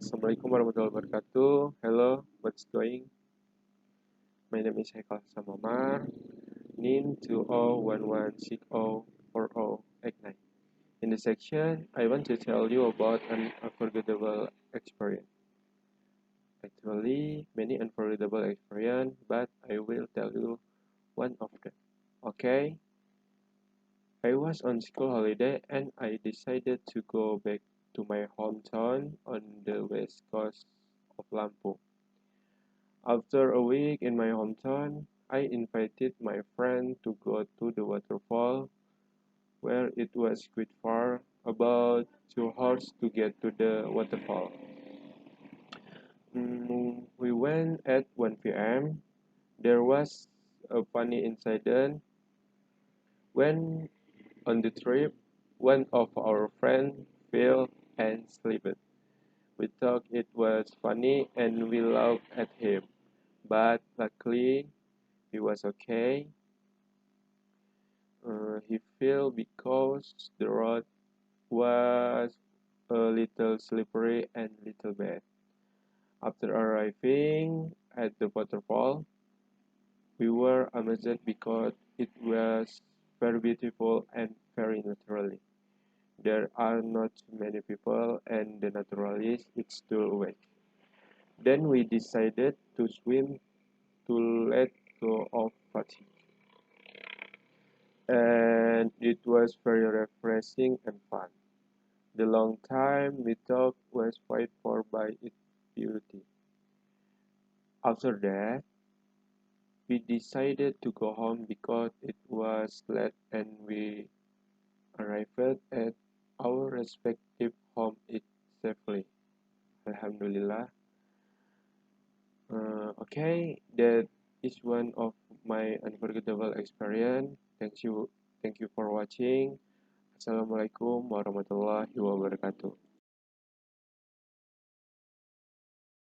Assalamualaikum warahmatullahi wabarakatuh. Hello, what's going? My name is Haikal Samamar, NIM 2011604089. In this section, I want to tell you about an unforgettable experience. Actually, many unforgettable experience, but I will tell you one of them. Okay, I was on school holiday and I decided to go back to my hometown on the west coast of Lampung. After a week in my hometown, I invited my friend to go to the waterfall, where it was quite far, about 2 hours to get to the waterfall. We went at 1 p.m. There was a funny incident. When on the trip, one of our friends fell and slipped. We thought it was funny and we laughed at him, but luckily he was okay. He fell because the road was a little slippery and little bad. After arriving at the waterfall, we were amazed because it was very beautiful and very naturally. There are not many people and the naturalist is still awake. Then we decided to swim to let go of fatigue. And it was very refreshing and fun. The long time we talked was paid for by its beauty. After that, we decided to go home because it was late and we arrived at our respective home safely. Alhamdulillah. Okay, that is one of my unforgettable experience. Thank you for watching. Assalamualaikum warahmatullahi wabarakatuh.